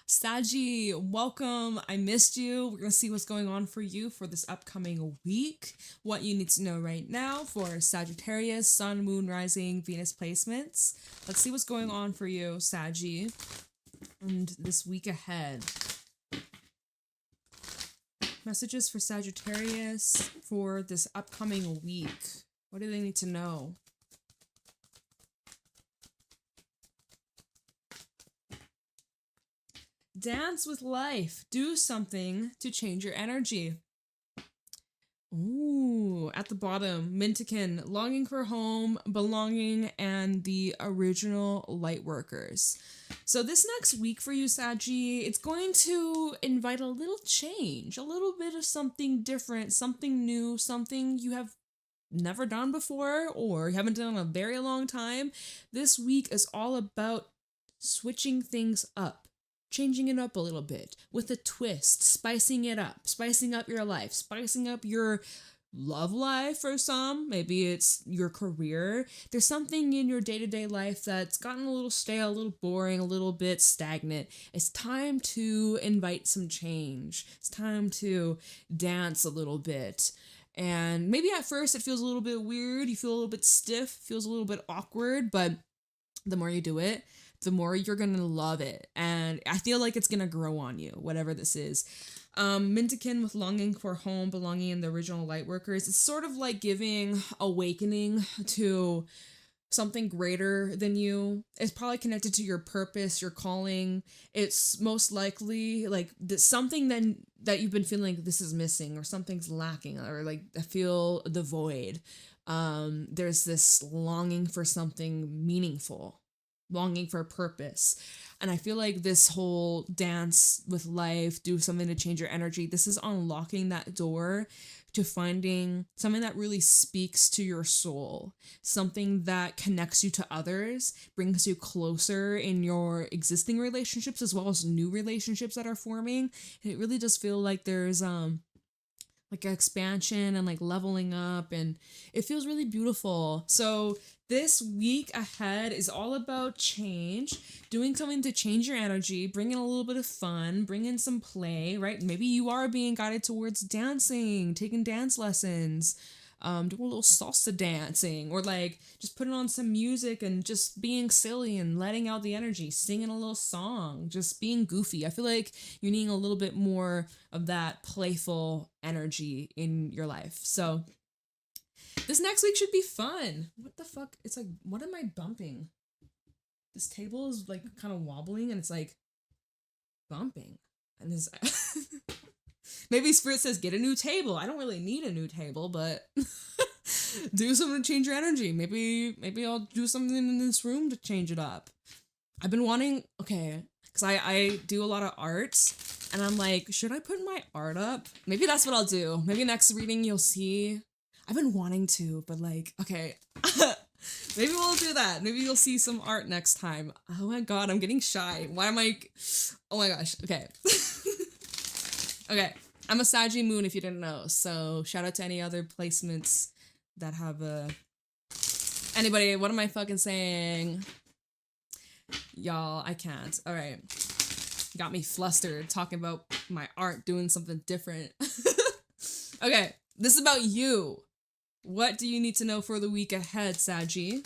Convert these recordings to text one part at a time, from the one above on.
Saggy, welcome. I missed you. We're going to see what's going on for you for this upcoming week. What you need to know right now for Sagittarius, Sun, Moon, Rising, Venus placements. Let's see what's going on for you, Saggy, and this week ahead. Messages for Sagittarius for this upcoming week. What do they need to know? Dance with life. Do something to change your energy. Ooh, at the bottom, Mintikin, longing for home, belonging, and the original lightworkers. So this next week for you, Saggy, it's going to invite a little change, a little bit of something different, something new, something you have never done before or you haven't done in a very long time. This week is all about switching things up. Changing it up a little bit with a twist, spicing it up, spicing up your life, spicing up your love life for some. Maybe it's your career. There's something in your day-to-day life that's gotten a little stale, a little boring, a little bit stagnant. It's time to invite some change. It's time to dance a little bit. And maybe at first it feels a little bit weird. You feel a little bit stiff, feels a little bit awkward, but the more you do it, the more you're gonna love it. And I feel like it's gonna grow on you, whatever this is. Mintikin with longing for home, belonging in the original lightworkers. It's sort of like giving awakening to something greater than you. It's probably connected to your purpose, your calling. It's most likely like something then that you've been feeling like this is missing or something's lacking or like I feel the void. There's this longing for something meaningful, longing for a purpose. And I feel like this whole dance with life, do something to change your energy, this is unlocking that door to finding something that really speaks to your soul, something that connects you to others, brings you closer in your existing relationships as well as new relationships that are forming. And it really does feel like there's like expansion and like leveling up, and it feels really beautiful. So this week ahead is all about change, doing something to change your energy, bring in a little bit of fun, bring in some play, right? Maybe you are being guided towards dancing, taking dance lessons, doing a little salsa dancing, or like just putting on some music and just being silly and letting out the energy, singing a little song, just being goofy. I feel like you're needing a little bit more of that playful energy in your life. So this next week should be fun. What the fuck? It's like, what am I bumping? This table is like kind of wobbling and it's like bumping. And this maybe Spirit says get a new table. I don't really need a new table, but do something to change your energy. Maybe I'll do something in this room to change it up. I've been wanting, okay, because I do a lot of art, and I'm like, should I put my art up? Maybe that's what I'll do. Maybe next reading you'll see. I've been wanting to, but like, okay, maybe we'll do that. Maybe you'll see some art next time. Oh my god, I'm getting shy. Why am I, oh my gosh, okay. Okay, I'm a Saggy Moon if you didn't know, so shout out to any other placements that have anybody, what am I fucking saying? Y'all, I can't. All right. Got me flustered talking about my art, doing something different. Okay, this is about you. What do you need to know for the week ahead, Saggy?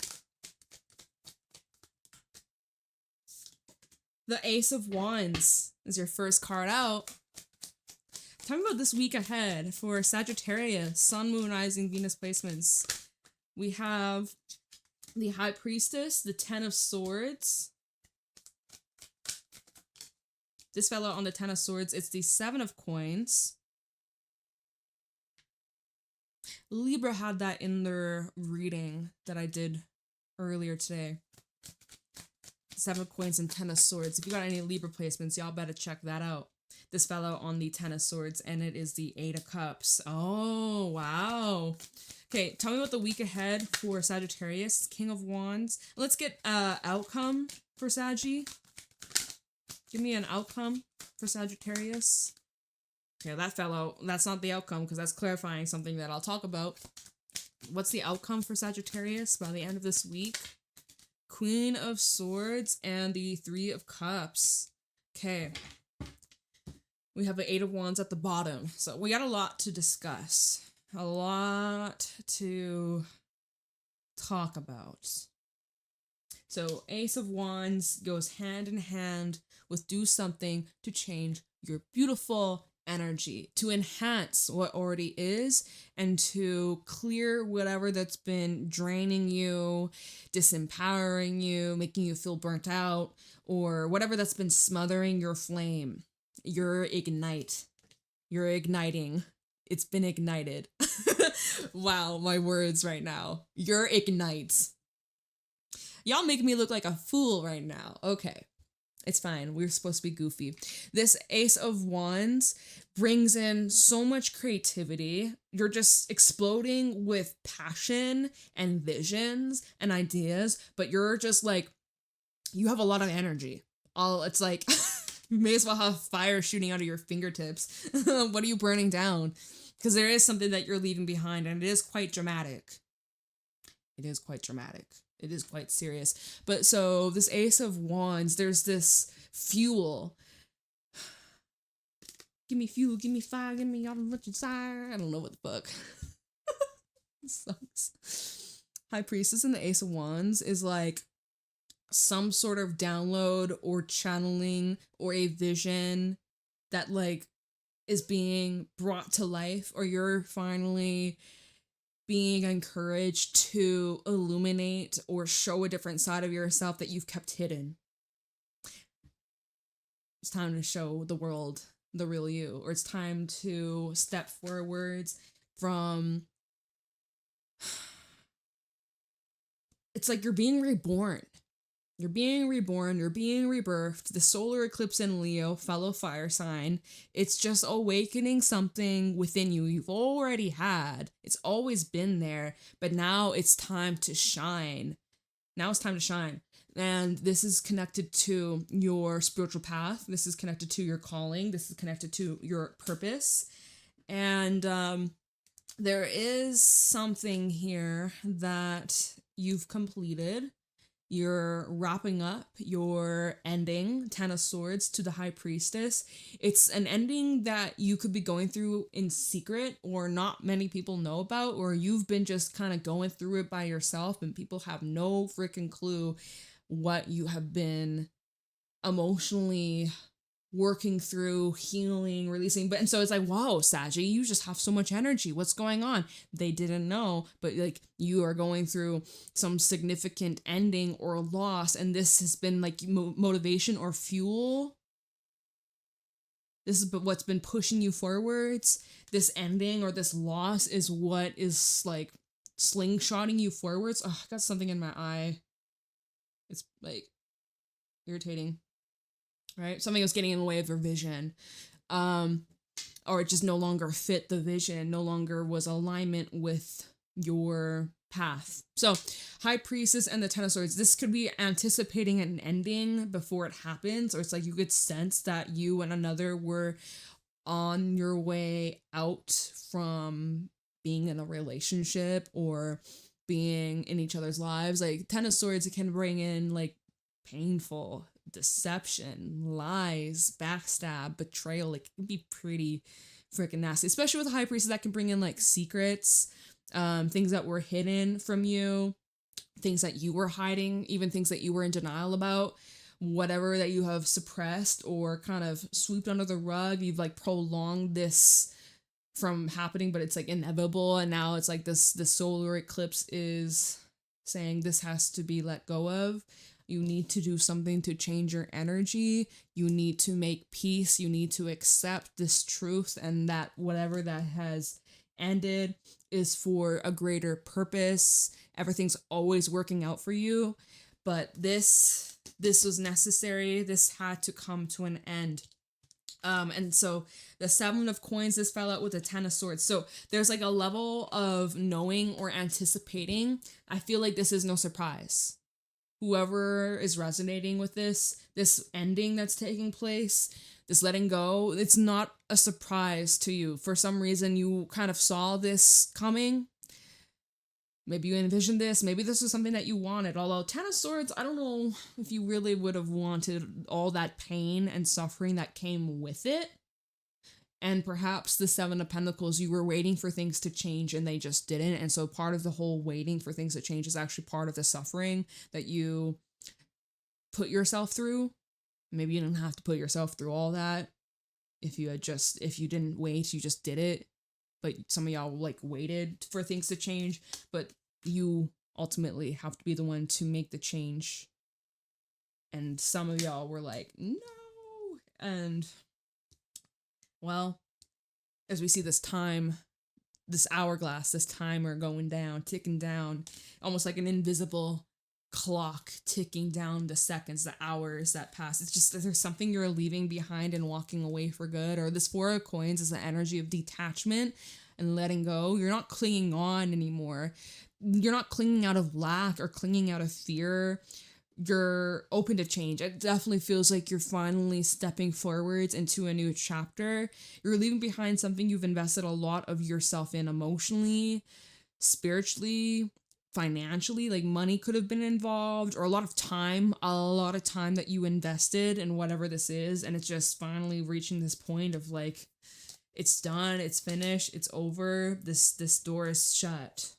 The Ace of Wands is your first card out. Tell me about this week ahead for Sagittarius, Sun, Moon, Rising, Venus placements. We have the High Priestess, the Ten of Swords. This fellow on the Ten of Swords, it's the Seven of Coins. Libra had that in their reading that I did earlier today. Seven of Coins and Ten of Swords. If you got any Libra placements, y'all better check that out. This fellow on the Ten of Swords, and it is the Eight of Cups. Oh, wow. Okay, tell me about the week ahead for Sagittarius, King of Wands. Let's get outcome for Saggy. Give me an outcome for Sagittarius. Okay, that fellow, that's not the outcome because that's clarifying something that I'll talk about. What's the outcome for Sagittarius by the end of this week? Queen of Swords and the Three of Cups. Okay. We have the Eight of Wands at the bottom. So we got a lot to discuss. A lot to talk about. So Ace of Wands goes hand in hand with do something to change your beautiful energy, to enhance what already is, and to clear whatever that's been draining you, disempowering you, making you feel burnt out, or whatever that's been smothering your flame. You're igniting. It's been ignited. Wow, my words right now. You're ignite. Y'all make me look like a fool right now. Okay. It's fine. We're supposed to be goofy. This Ace of Wands brings in so much creativity. You're just exploding with passion and visions and ideas, but you're just like, you have a lot of energy. It's like, you may as well have fire shooting out of your fingertips. What are you burning down? Because there is something that you're leaving behind, and it is quite dramatic. It is quite dramatic. It is quite serious. But so this Ace of Wands, there's this fuel. Give me fuel, give me fire, give me all the much desire. I don't know what the fuck. It sucks. High Priestess and the Ace of Wands is like some sort of download or channeling or a vision that like is being brought to life, or you're finally being encouraged to illuminate or show a different side of yourself that you've kept hidden. It's time to show the world the real you, or it's time to step forwards from... It's like you're being reborn. You're being reborn, you're being rebirthed. The solar eclipse in Leo, fellow fire sign, it's just awakening something within you you've already had. It's always been there, but now it's time to shine. Now it's time to shine. And this is connected to your spiritual path. This is connected to your calling. This is connected to your purpose. And there is something here that you've completed. You're wrapping up, you're ending, Ten of Swords to the High Priestess. It's an ending that you could be going through in secret, or not many people know about, or you've been just kind of going through it by yourself and people have no freaking clue what you have been emotionally working through, healing, releasing. And so it's like, whoa, Saggy, you just have so much energy. What's going on? They didn't know, but like you are going through some significant ending or loss, and this has been like motivation or fuel. This is what's been pushing you forwards. This ending or this loss is what is like slingshotting you forwards. Oh, I got something in my eye. It's like irritating. Right? Something was getting in the way of your vision. Or it just no longer fit the vision, no longer was alignment with your path. So, High Priestess and the Ten of Swords, this could be anticipating an ending before it happens, or it's like you could sense that you and another were on your way out from being in a relationship or being in each other's lives. Like, Ten of Swords, it can bring in like painful deception, lies, backstab, betrayal. Like, it can be pretty freaking nasty, especially with a High Priestess. That can bring in like secrets, things that were hidden from you, things that you were hiding, even things that you were in denial about, whatever that you have suppressed or kind of swept under the rug. You've like prolonged this from happening, but it's like inevitable, and now it's like the solar eclipse is saying this has to be let go of. You need to do something to change your energy. You need to make peace. You need to accept this truth, and that whatever that has ended is for a greater purpose. Everything's always working out for you, but this was necessary. This had to come to an end. And so the Seven of Coins, this fell out with the Ten of Swords. So there's like a level of knowing or anticipating. I feel like this is no surprise. Whoever is resonating with this ending that's taking place, this letting go, it's not a surprise to you. For some reason, you kind of saw this coming. Maybe you envisioned this. Maybe this was something that you wanted. Although Ten of Swords, I don't know if you really would have wanted all that pain and suffering that came with it. And perhaps the Seven of Pentacles, you were waiting for things to change and they just didn't. And so part of the whole waiting for things to change is actually part of the suffering that you put yourself through. Maybe you didn't have to put yourself through all that. If you didn't wait, you just did it. But some of y'all like waited for things to change, but you ultimately have to be the one to make the change. And some of y'all were like, no. And well, as we see this time, this hourglass, this timer going down, ticking down, almost like an invisible clock ticking down the seconds, the hours that pass. It's just that there's something you're leaving behind and walking away for good. Or this Four of Coins is the energy of detachment and letting go. You're not clinging on anymore. You're not clinging out of lack or clinging out of fear. You're open to change. It definitely feels like you're finally stepping forwards into a new chapter. You're leaving behind something you've invested a lot of yourself in emotionally, spiritually, financially. Like money could have been involved, or a lot of time that you invested in whatever this is. And it's just finally reaching this point of like, it's done, it's finished, it's over. This door is shut.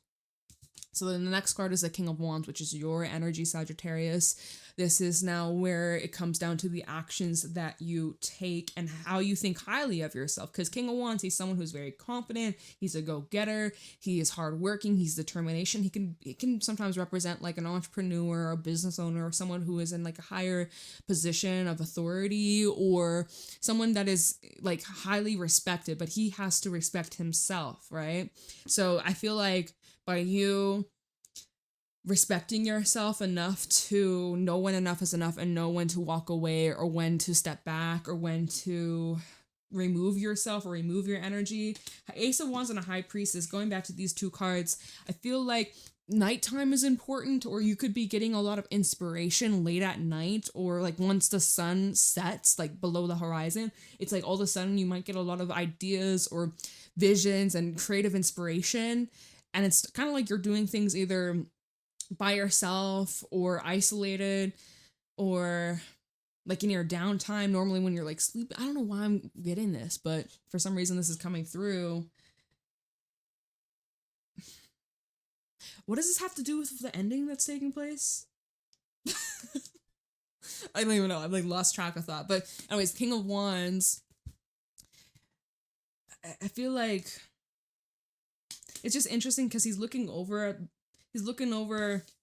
So then the next card is the King of Wands, which is your energy, Sagittarius. This is now where it comes down to the actions that you take and how you think highly of yourself. Because King of Wands, he's someone who's very confident. He's a go-getter. He is hardworking. He's determination. He can sometimes represent like an entrepreneur or a business owner or someone who is in like a higher position of authority or someone that is like highly respected, but he has to respect himself, right? So I feel like by you respecting yourself enough to know when enough is enough and know when to walk away or when to step back or when to remove yourself or remove your energy. Ace of Wands and a High Priestess, going back to these two cards, I feel like nighttime is important, or you could be getting a lot of inspiration late at night, or like once the sun sets like below the horizon, it's like all of a sudden you might get a lot of ideas or visions and creative inspiration. And it's kind of like you're doing things either by yourself or isolated or like in your downtime. Normally when you're like sleeping, I don't know why I'm getting this, but for some reason this is coming through. What does this have to do with the ending that's taking place? I don't even know. I've like lost track of thought. But anyways, King of Wands, I feel like it's just interesting because he's looking over,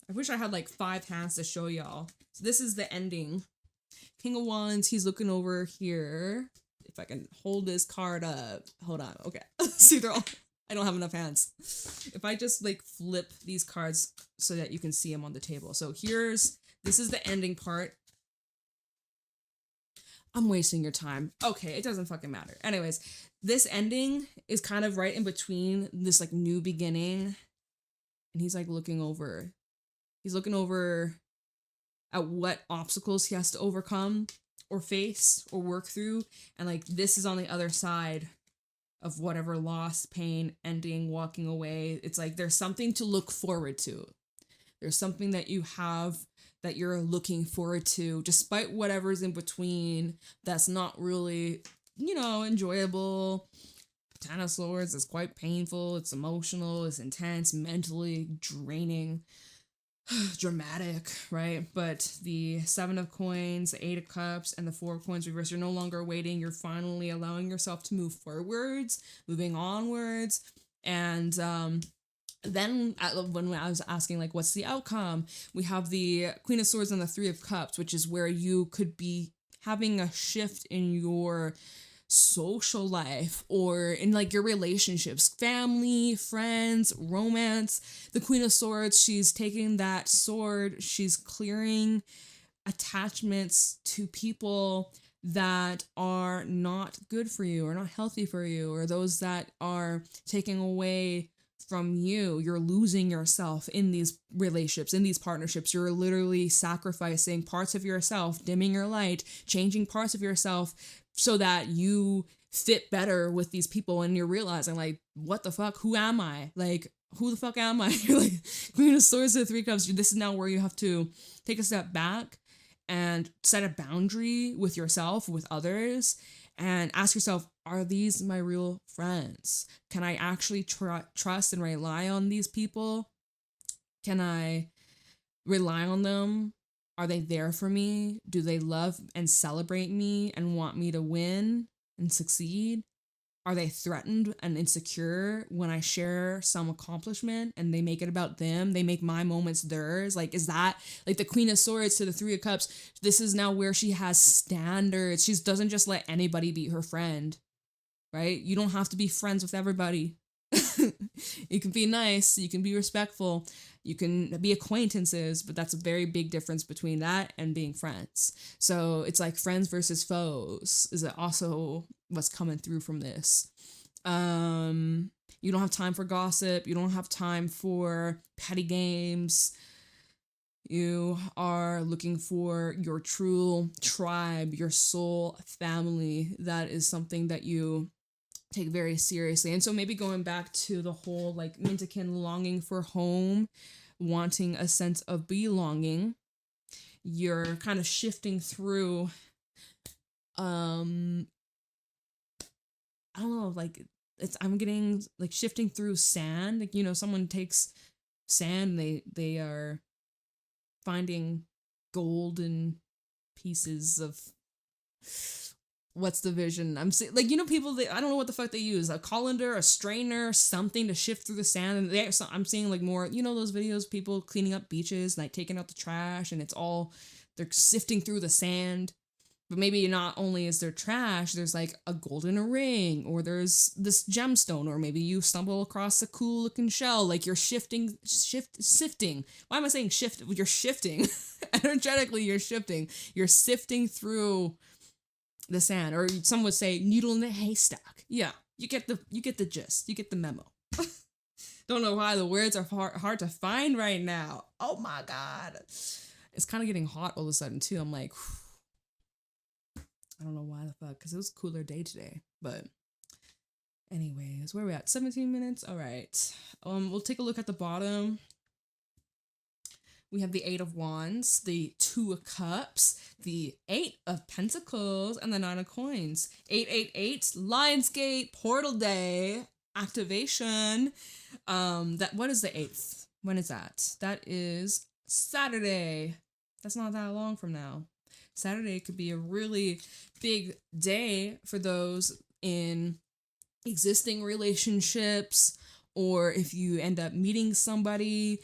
I wish I had like 5 hands to show y'all. So this is the ending. King of Wands, he's looking over here. If I can hold this card up. Hold on, okay. See, I don't have enough hands. If I just like flip these cards so that you can see them on the table. So this is the ending part. I'm wasting your time. Okay, it doesn't fucking matter. Anyways, this ending is kind of right in between this like new beginning. And he's like looking over. He's looking over at what obstacles he has to overcome or face or work through. And like this is on the other side of whatever loss, pain, ending, walking away. It's like there's something to look forward to. There's something that you have that you're looking forward to, despite whatever's in between that's not really, enjoyable. Ten of Swords is quite painful, it's emotional, it's intense, mentally draining, dramatic, right? But the 7 of Coins, the 8 of Cups, and the 4 of Coins reverse, you're no longer waiting, you're finally allowing yourself to move forwards, moving onwards, and then when I was asking like what's the outcome, we have the Queen of Swords and the 3 of Cups, which is where you could be having a shift in your social life or in like your relationships, family, friends, romance. The Queen of Swords, she's taking that sword, she's clearing attachments to people that are not good for you or not healthy for you, or those that are taking away from you. You're losing yourself in these relationships, in these partnerships. You're literally sacrificing parts of yourself, dimming your light, changing parts of yourself so that you fit better with these people, and you're realizing like, what the fuck, who am I? Like, who the fuck am I? Like, Queen of Swords to the Three Cups, this is now where you have to take a step back and set a boundary with yourself, with others, and ask yourself, are these my real friends? Can I actually trust and rely on these people? Can I rely on them? Are they there for me? Do they love and celebrate me and want me to win and succeed? Are they threatened and insecure when I share some accomplishment and they make it about them? They make my moments theirs. Like, is that like the Queen of Swords to the Three of Cups? This is now where she has standards. She doesn't just let anybody be her friend, right? You don't have to be friends with everybody. You can be nice. You can be respectful. You can be acquaintances, but that's a very big difference between that and being friends. So it's like friends versus foes is also what's coming through from this. You don't have time for gossip. You don't have time for petty games. You are looking for your true tribe, your soul family. That is something that you take very seriously. And so maybe going back to the whole like Mintakin longing for home, wanting a sense of belonging, you're kind of shifting through I don't know, like I'm getting like shifting through sand. Like, you know, someone takes sand, they are finding golden pieces of, what's the vision? I'm saying, like, you know, people, I don't know what the fuck they use, a colander, a strainer, something to shift through the sand. And I'm seeing like more, you know, those videos, people cleaning up beaches, like taking out the trash, and it's all, they're sifting through the sand. But maybe not only is there trash, there's like a golden ring, or there's this gemstone, or maybe you stumble across a cool looking shell. Like you're sifting. Why am I saying shift? You're shifting. Energetically, you're shifting. You're sifting through the sand, or some would say needle in the haystack. Yeah, you get the gist. You get the memo. Don't know why the words are hard to find right now. Oh my God. It's kind of getting hot all of a sudden too. I'm like, whew. I don't know why the fuck, because it was a cooler day today. But anyways, where are we at? 17 minutes? All right. We'll take a look at the bottom. We have the Eight of Wands, the Two of Cups, the Eight of Pentacles, and the Nine of Coins. 888, Lionsgate, Portal Day, activation. What is the 8th? When is that? That is Saturday. That's not that long from now. Saturday could be a really big day for those in existing relationships, or if you end up meeting somebody.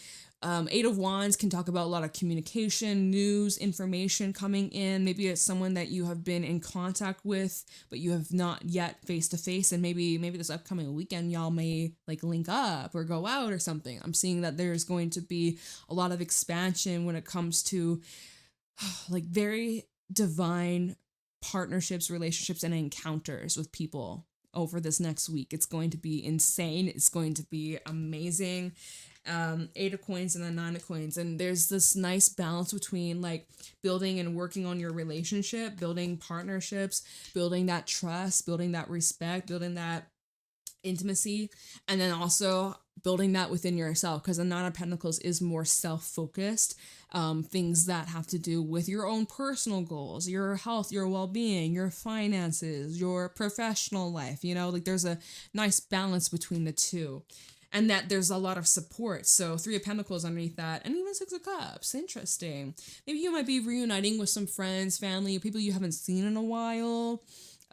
Eight of Wands can talk about a lot of communication, news, information coming in. Maybe it's someone that you have been in contact with, but you have not yet face to face. And maybe this upcoming weekend, y'all may like link up or go out or something. I'm seeing that there's going to be a lot of expansion when it comes to like very divine partnerships, relationships, and encounters with people over this next week. It's going to be insane. It's going to be amazing. 8 of Coins and then 9 of Coins. And there's this nice balance between like building and working on your relationship, building partnerships, building that trust, building that respect, building that intimacy, and then also building that within yourself, because the Nine of Pentacles is more self-focused, things that have to do with your own personal goals, your health, your well-being, your finances, your professional life, you know, like there's a nice balance between the two, and that there's a lot of support. So 3 of Pentacles underneath that, and even 6 of Cups. Interesting. Maybe you might be reuniting with some friends, family, people you haven't seen in a while.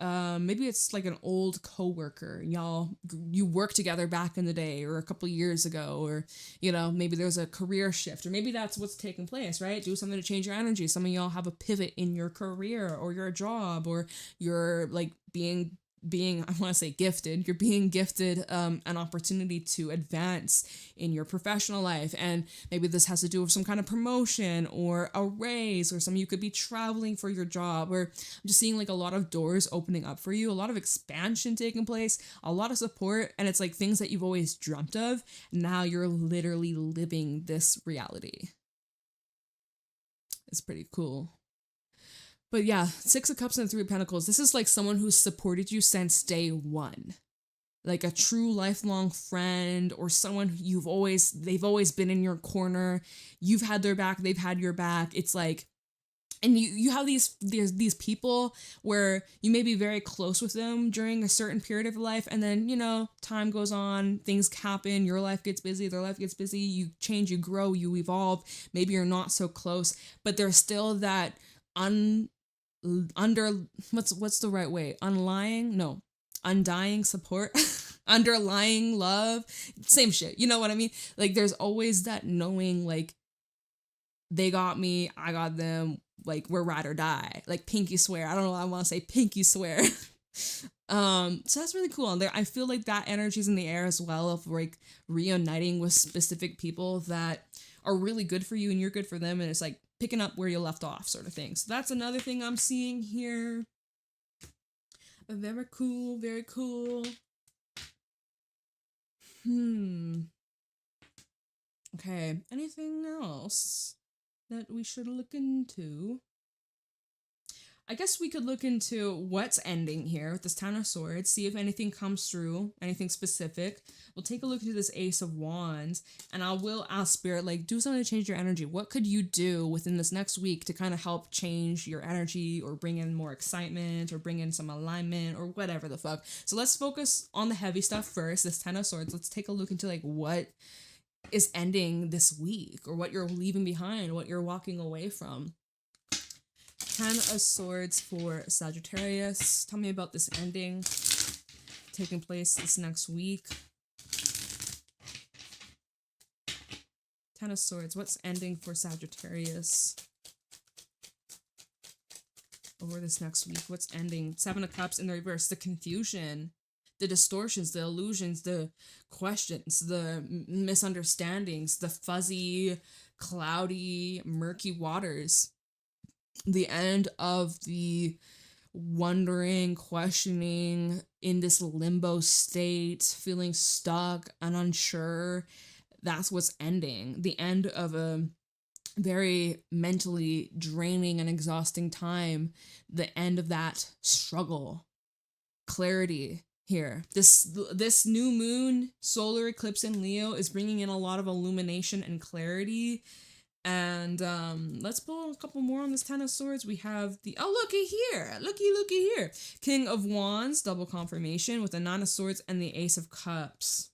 Maybe it's like an old coworker. You worked together back in the day or a couple years ago, or, you know, maybe there's a career shift, or maybe that's what's taking place, right? Do something to change your energy. Some of y'all have a pivot in your career or your job, or you're like being, I want to say gifted. You're being gifted an opportunity to advance in your professional life. And maybe this has to do with some kind of promotion or a raise, or some of you could be traveling for your job, or I'm just seeing like a lot of doors opening up for you, a lot of expansion taking place, a lot of support. And it's like things that you've always dreamt of. Now you're literally living this reality. It's pretty cool. But yeah, Six of Cups and Three of Pentacles. This is like someone who's supported you since day one. Like a true lifelong friend, or someone they've always been in your corner. You've had their back, they've had your back. It's like, and you have these people where you may be very close with them during a certain period of life, and then, you know, time goes on, things happen, your life gets busy, their life gets busy, you change, you grow, you evolve. Maybe you're not so close, but there's still that what's the right way? Undying support, underlying love, same shit. You know what I mean? Like, there's always that knowing, like, they got me, I got them, like, we're ride or die, like pinky swear. I don't know why I want to say pinky swear. So that's really cool. And I feel like that energy's in the air as well, of like reuniting with specific people that are really good for you and you're good for them, and it's like picking up where you left off, sort of thing. So that's another thing I'm seeing here. Very cool, very cool. Okay, anything else that we should look into? I guess we could look into what's ending here with this Ten of Swords, see if anything comes through, anything specific. We'll take a look into this Ace of Wands, and I will ask Spirit, like, do something to change your energy. What could you do within this next week to kind of help change your energy, or bring in more excitement, or bring in some alignment, or whatever the fuck. So let's focus on the heavy stuff first, this Ten of Swords. Let's take a look into, like, what is ending this week, or what you're leaving behind, what you're walking away from. Ten of Swords for Sagittarius. Tell me about this ending taking place this next week. Ten of Swords. What's ending for Sagittarius over this next week? What's ending? Seven of Cups in the reverse. The confusion, the distortions, the illusions, the questions, the misunderstandings, the fuzzy, cloudy, murky waters. The end of the wondering, questioning, in this limbo state, feeling stuck and unsure. That's what's ending. The end of a very mentally draining and exhausting time. The end of that struggle. Clarity here. This new moon solar eclipse in Leo is bringing in a lot of illumination and clarity. And let's pull a couple more on this Ten of Swords. We have the, oh, looky here, King of Wands, double confirmation with the Nine of Swords and the Ace of Cups.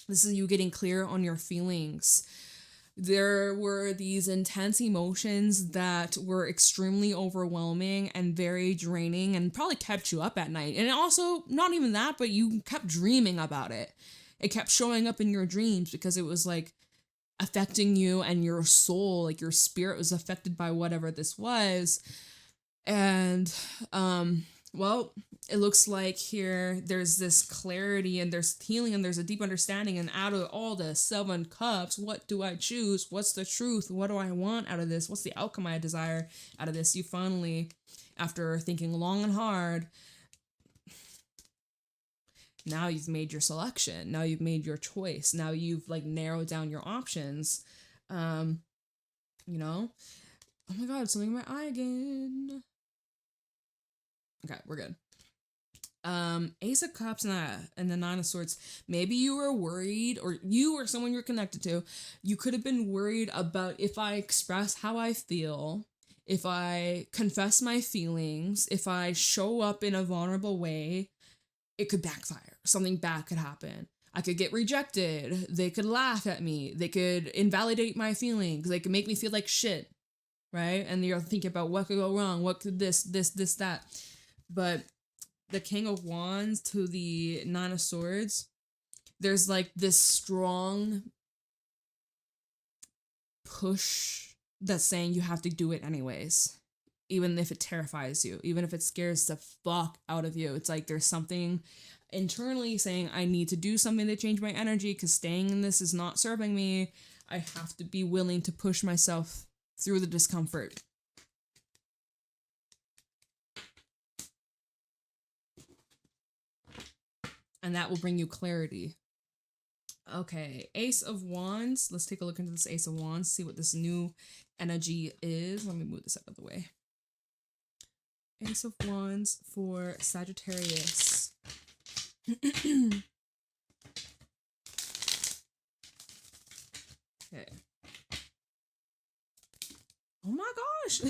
This is you getting clear on your feelings. There were these intense emotions that were extremely overwhelming and very draining, and probably kept you up at night. And also, not even that, but you kept dreaming about it. It kept showing up in your dreams because it was like affecting you, and your soul, like your spirit, was affected by whatever this was. And well, it looks like here there's this clarity, and there's healing, and there's a deep understanding. And out of all the Seven Cups, what do I choose? What's the truth? What do I want out of this? What's the outcome I desire out of this? You finally, after thinking long and hard, now you've made your selection. Now you've made your choice. Now you've like narrowed down your options. You know? Oh my god, something in my eye again. Okay, we're good. Ace of Cups and the Nine of Swords. Maybe you were worried, or you or someone you're connected to, you could have been worried about, if I express how I feel, if I confess my feelings, if I show up in a vulnerable way, it could backfire. Something bad could happen. I could get rejected. They could laugh at me. They could invalidate my feelings. They could make me feel like shit, right? And you're thinking about what could go wrong. What could this, that. But the King of Wands to the Nine of Swords, there's like this strong push that's saying you have to do it anyways. Even if it terrifies you, even if it scares the fuck out of you. It's like there's something internally saying, I need to do something to change my energy, because staying in this is not serving me. I have to be willing to push myself through the discomfort. And that will bring you clarity. Okay, Ace of Wands. Let's take a look into this Ace of Wands, see what this new energy is. Let me move this out of the way. Ace of Wands for Sagittarius. Okay. Oh my gosh.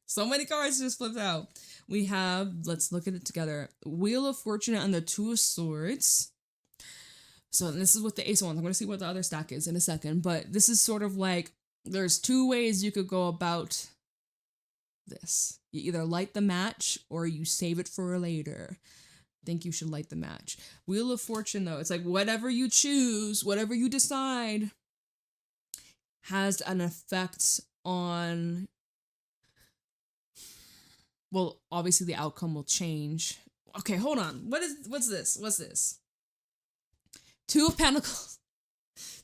So many cards just flipped out. We have, let's look at it together. Wheel of Fortune and the Two of Swords. So this is with the Ace of Wands. I'm going to see what the other stack is in a second. But this is sort of like, there's two ways you could go about this. You either light the match or you save it for later. I think you should light the match. Wheel of Fortune, though, it's like whatever you choose, whatever you decide, has an effect on, well, obviously the outcome will change. Okay, hold on. What's this? Two of Pentacles.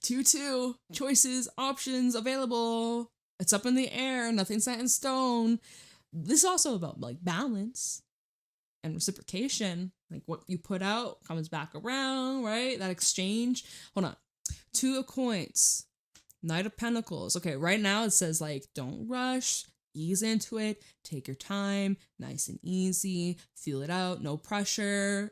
2-2. Choices, options available. It's up in the air. Nothing set in stone. This is also about like balance and reciprocation. Like what you put out comes back around, right? That exchange. Hold on. Two of Coins. Knight of Pentacles. Okay, right now it says like, don't rush, ease into it, take your time, nice and easy, feel it out, no pressure.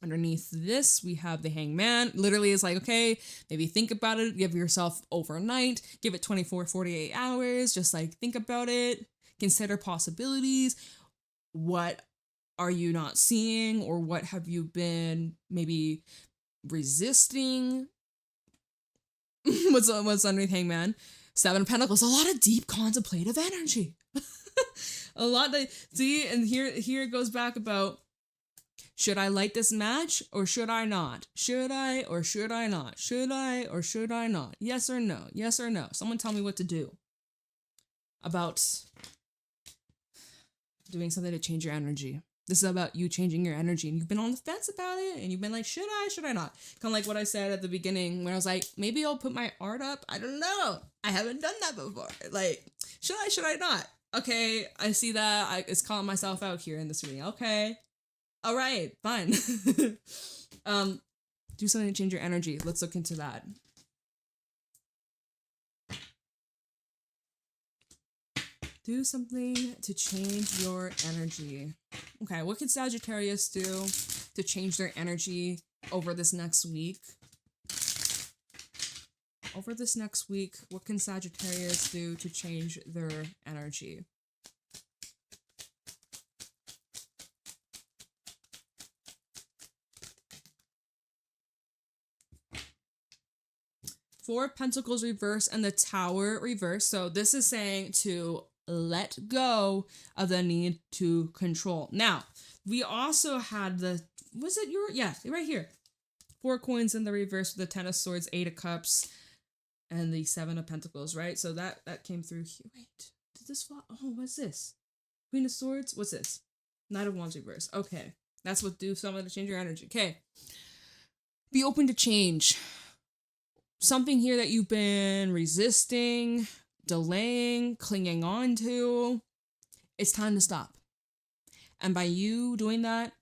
Underneath this, we have the Hangman. Literally it's like, okay, maybe think about it, give yourself overnight, give it 24, 48 hours, just like think about it, consider possibilities. What are you not seeing, or what have you been maybe resisting? What's underneath Hangman? Seven of Pentacles. A lot of deep contemplative energy. A lot that, see, and here it goes back about, should I light this match or should I not? Should I or should I not? Should I or should I not? Yes or no? Yes or no? Someone tell me what to do about doing something to change your energy. This is about you changing your energy, and you've been on the fence about it, and you've been like, should I not? Kind of like what I said at the beginning, where I was like, maybe I'll put my art up. I don't know. I haven't done that before. Like, should I not? Okay, I see that. It's calling myself out here in this reading. Okay. All right, fine. Do something to change your energy. Let's look into that. Do something to change your energy. Okay, what can Sagittarius do to change their energy over this next week? Over this next week, what can Sagittarius do to change their energy? Four of Pentacles reverse and the Tower reverse. So this is saying to let go of the need to control. Now, we also had right here. 4 coins in the reverse with the Ten of Swords, 8 of Cups, and the 7 of Pentacles, right? So that came through here. Wait, did this fall? Oh, what's this? Queen of Swords? What's this? Knight of Wands reverse. Okay, that's what do something to change your energy. Okay, be open to change. Something here that you've been resisting, delaying, clinging on to, it's time to stop. And by you doing that,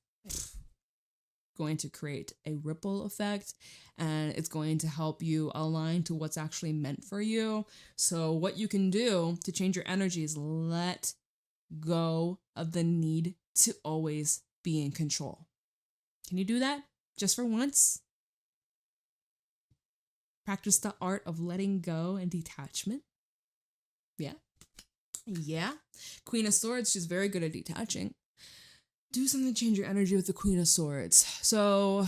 going to create a ripple effect, and it's going to help you align to what's actually meant for you. So what you can do to change your energy is let go of the need to always be in control. Can you do that just for once? Practice the art of letting go and detachment. Yeah. Queen of Swords, she's very good at detaching. Do something to change your energy with the Queen of Swords. So,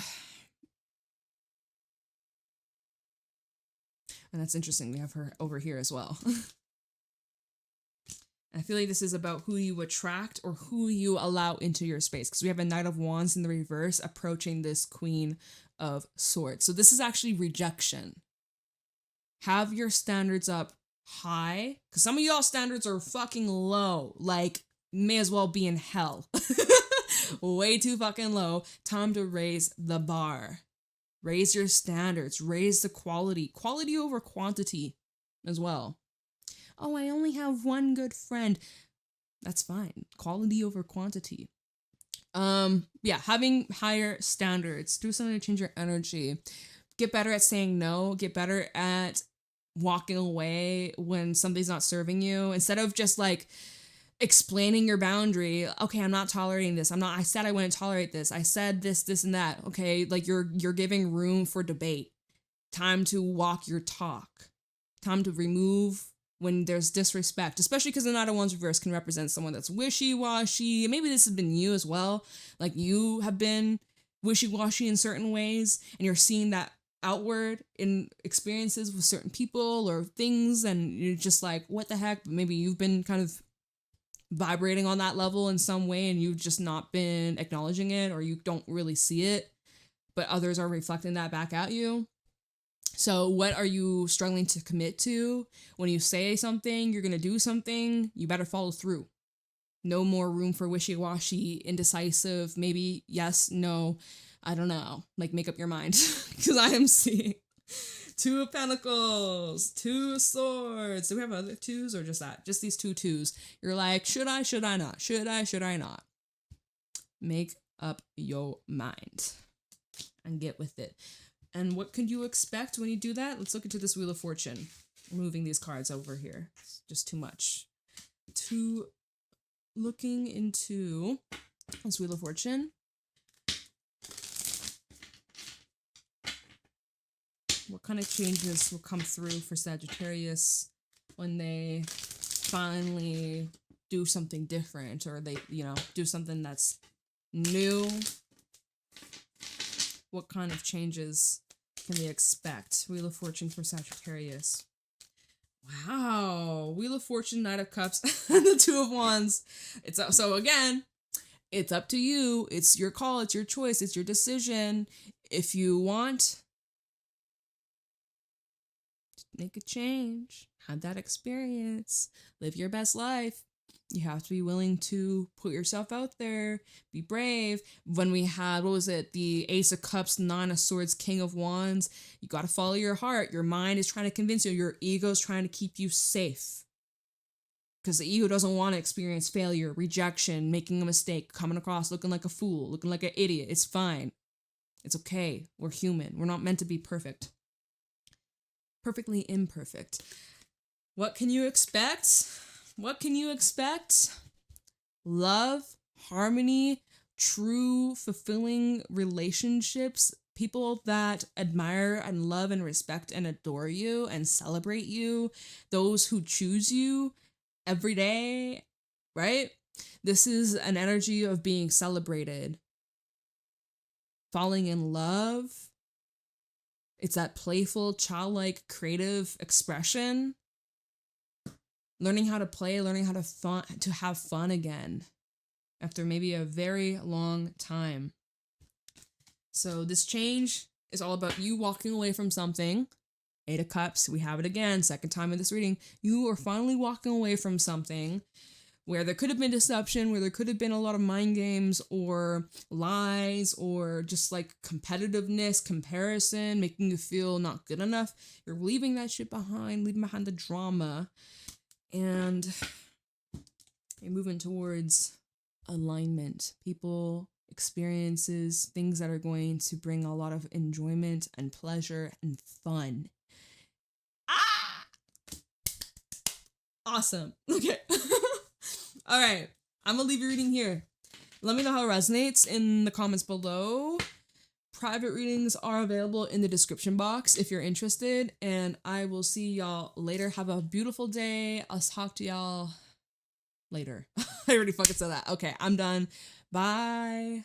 and that's interesting. We have her over here as well. I feel like this is about who you attract or who you allow into your space, because we have a Knight of Wands in the reverse approaching this Queen of Swords. So this is actually rejection. Have your standards up high, because some of y'all standards are fucking low. Like, may as well be in hell. Way too fucking low. Time to raise the bar. Raise your standards. Raise the quality. Quality over quantity as well. Oh, I only have one good friend. That's fine. Quality over quantity. Having higher standards. Do something to change your energy. Get better at saying no. Get better at walking away when something's not serving you. Instead of just like explaining your boundary. Okay, I'm not tolerating this. I said I wouldn't tolerate this. I said this and that. Okay, like you're giving room for debate. Time to walk your talk. Time to remove when there's disrespect, especially because the Knight of Wands reverse can represent someone that's wishy-washy. Maybe this has been you as well. Like you have been wishy-washy in certain ways, and you're seeing that outward in experiences with certain people or things, and you're just like, what the heck? But maybe you've been kind of vibrating on that level in some way, and you've just not been acknowledging it, or you don't really see it, but others are reflecting that back at you. So what are you struggling to commit to? When you say something, you're going to do something, you better follow through. No more room for wishy-washy, indecisive, maybe yes, no, I don't know. Like, make up your mind. Because I am seeing 2 of Pentacles, 2 of Swords. Do we have other 2s or just that? Just these 2 2s. You're like, should I not? Should I not? Make up your mind and get with it. And what can you expect when you do that? Let's look into this Wheel of Fortune. I'm moving these cards over here. It's just too much. Looking into this Wheel of Fortune. What kind of changes will come through for Sagittarius when they finally do something different, or they, do something that's new? What kind of changes can they expect? Wheel of Fortune for Sagittarius. Wow. Wheel of Fortune, Knight of Cups, and the 2 of Wands. So again, it's up to you. It's your call. It's your choice. It's your decision. If you want, make a change. Have that experience. Live your best life. You have to be willing to put yourself out there. Be brave. When we had, the Ace of Cups, 9 of Swords, King of Wands, you got to follow your heart. Your mind is trying to convince you. Your ego is trying to keep you safe. Because the ego doesn't want to experience failure, rejection, making a mistake, coming across looking like a fool, looking like an idiot. It's fine. It's okay. We're human. We're not meant to be perfect. Perfectly imperfect. What can you expect? What can you expect? Love, harmony, true, fulfilling relationships, people that admire and love and respect and adore you and celebrate you, those who choose you every day, right? This is an energy of being celebrated, falling in love. It's that playful, childlike, creative expression. Learning how to play, learning how to have fun again after maybe a very long time. So this change is all about you walking away from something. 8 of Cups, we have it again, second time in this reading. You are finally walking away from something where there could have been deception, where there could have been a lot of mind games or lies or just like competitiveness, comparison, making you feel not good enough. You're leaving that shit behind, leaving behind the drama. And you're moving towards alignment, people, experiences, things that are going to bring a lot of enjoyment and pleasure and fun. Awesome. Okay. All right. I'm going to leave your reading here. Let me know how it resonates in the comments below. Private readings are available in the description box if you're interested, and I will see y'all later. Have a beautiful day. I'll talk to y'all later. I already fucking said that. Okay, I'm done. Bye.